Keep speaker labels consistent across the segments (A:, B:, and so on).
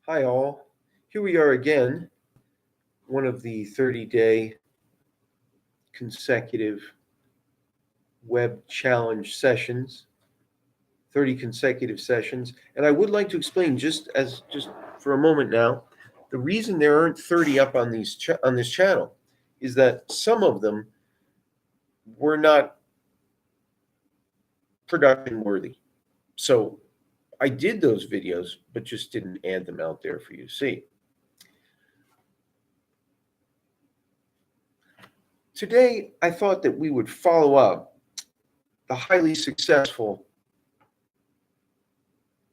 A: Hi, all. Here we are again, one of the 30-day consecutive web challenge sessions, 30 consecutive sessions. And I would like to explain just for a moment now, the reason there aren't 30 up on on this channel is that some of them were not production worthy. So I did those videos, but just didn't add them out there for you to see. Today, I thought that we would follow up the highly successful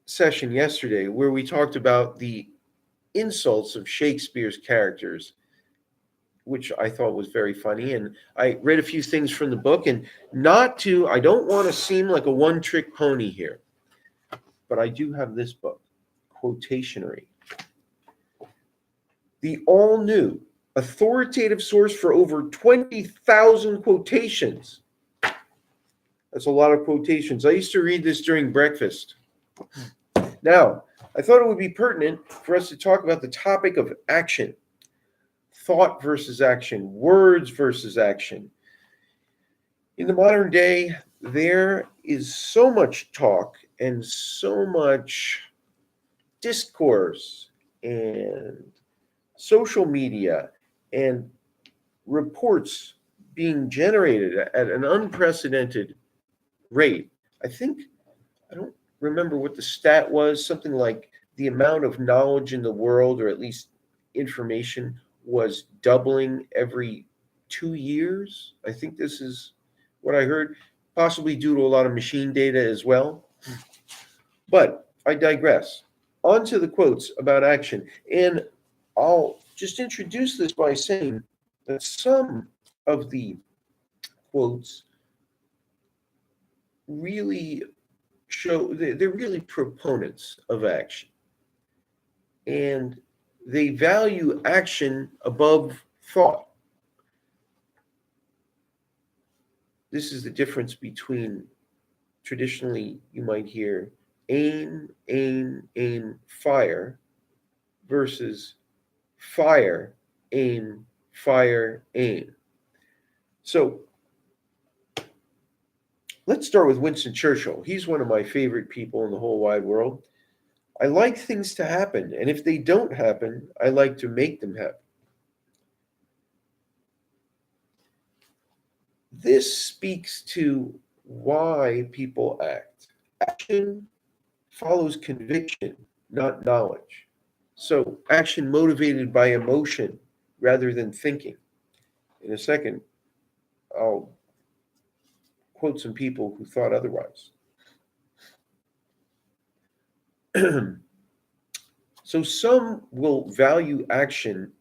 A: session yesterday where we talked about the insults of Shakespeare's characters, which I thought was very funny. And I read a few things from the book, and I don't want to seem like a one trick pony here, but I do have this book, Quotationary, the all new authoritative source for over 20,000 quotations. That's a lot of quotations. I used to read this during breakfast. Now, I thought it would be pertinent for us to talk about the topic of action, thought versus action, words versus action. In the modern day, there is so much talk and so much discourse and social media and reports being generated at an unprecedented rate. I don't remember what the stat was, something like the amount of knowledge in the world, or at least information, was doubling every 2 years. I think this is what I heard, possibly due to a lot of machine data as well. But I digress. On to the quotes about action. And I'll just introduce this by saying that some of the quotes really they're really proponents of action, and they value action above thought. This is the difference between, traditionally you might hear, aim, aim, aim, fire, versus fire, aim, fire, aim. So let's start with Winston Churchill. He's one of my favorite people in the whole wide world. I like things to happen, and if they don't happen, I like to make them happen. This speaks to why people act. Action follows conviction, not knowledge. So, action motivated by emotion rather than thinking. In a second, I'll quote some people who thought otherwise. So, some will value action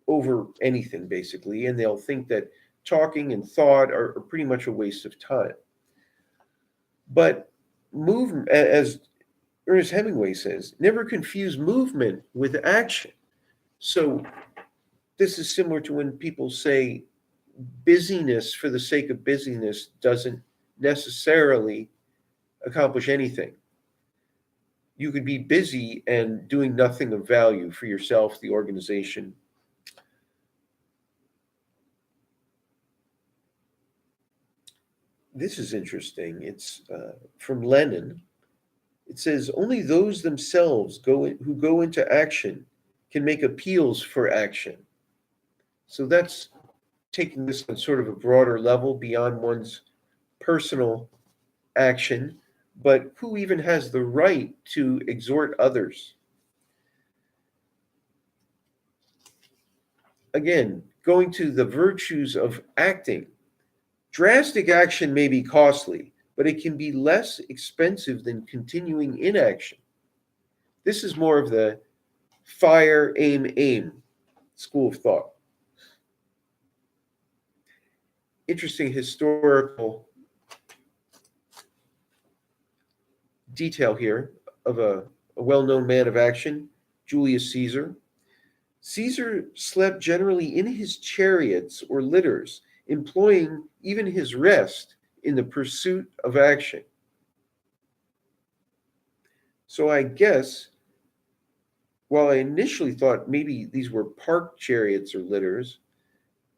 A: over anything, basically, and they'll think that talking and thought are pretty much a waste of time. But movement, as Ernest Hemingway says, never confuse movement with action. So this is similar to when people say busyness for the sake of busyness doesn't necessarily accomplish anything. You could be busy and doing nothing of value for yourself, the organization. This is interesting. It's from Lenin. It says, only those themselves who go into action can make appeals for action. So that's taking this on sort of a broader level beyond one's personal action, but who even has the right to exhort others? Again, going to the virtues of acting. Drastic action may be costly, but it can be less expensive than continuing inaction. This is more of the fire, aim, aim school of thought. Interesting historical detail here of a well-known man of action, Julius Caesar. Caesar slept generally in his chariots or litters, employing even his rest in the pursuit of action. So I guess While I initially thought maybe these were parked chariots or litters,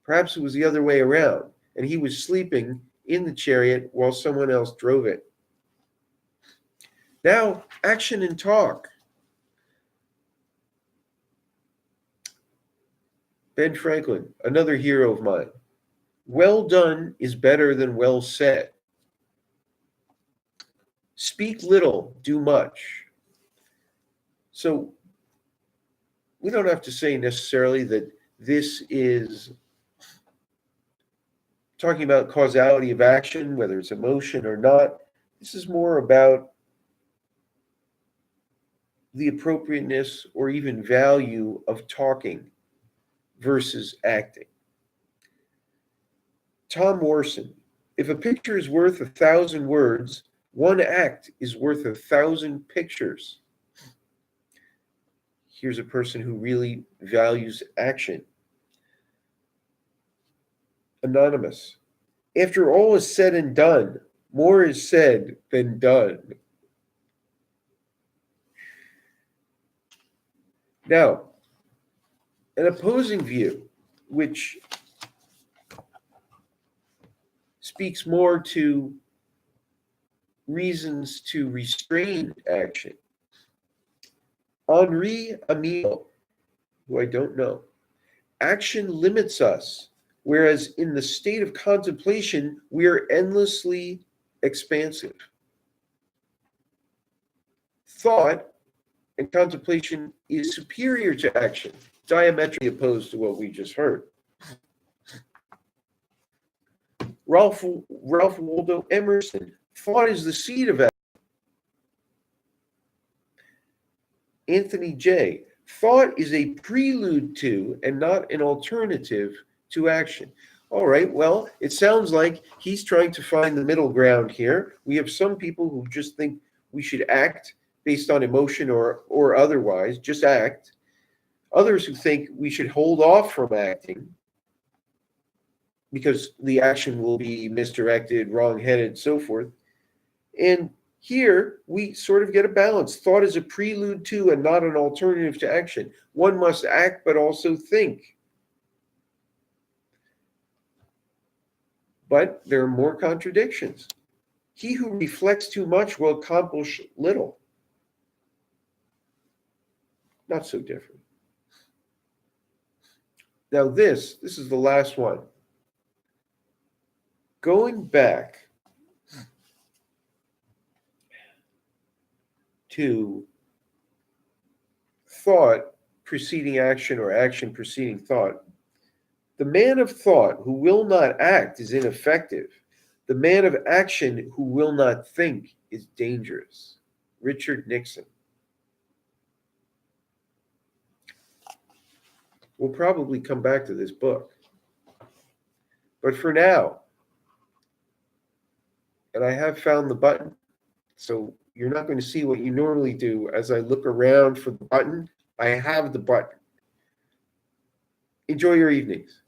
A: perhaps it was the other way around, and he was sleeping in the chariot while someone else drove it. Now, action and talk. Ben Franklin, another hero of mine. Well done is better than well said. Speak little, do much. So we don't have to say necessarily that this is talking about causality of action, whether it's emotion or not. This is more about the appropriateness or even value of talking versus acting. Tom Warson, if a picture is worth 1,000 words, one act is worth 1,000 pictures. Here's a person who really values action. Anonymous, after all is said and done, more is said than done. Now, an opposing view, which speaks more to reasons to restrain action. Henri Amiel, who I don't know, action limits us, whereas in the state of contemplation, we are endlessly expansive. Thought and contemplation is superior to action, diametrically opposed to what we just heard. Ralph Waldo Emerson, thought is the seed of action. Anthony J., thought is a prelude to and not an alternative to action. All right, well, it sounds like he's trying to find the middle ground here. We have some people who just think we should act based on emotion or otherwise, just act. Others who think we should hold off from acting because the action will be misdirected, wrong-headed, so forth. And here we sort of get a balance. Thought is a prelude to and not an alternative to action. One must act but also think. But there are more contradictions. He who reflects too much will accomplish little. Not so different. Now this is the last one. Going back to thought preceding action or action preceding thought, the man of thought who will not act is ineffective. The man of action who will not think is dangerous. Richard Nixon. We'll probably come back to this book. But for now, and I have found the button, so you're not going to see what you normally do as I look around for the button. I have the button. Enjoy your evenings.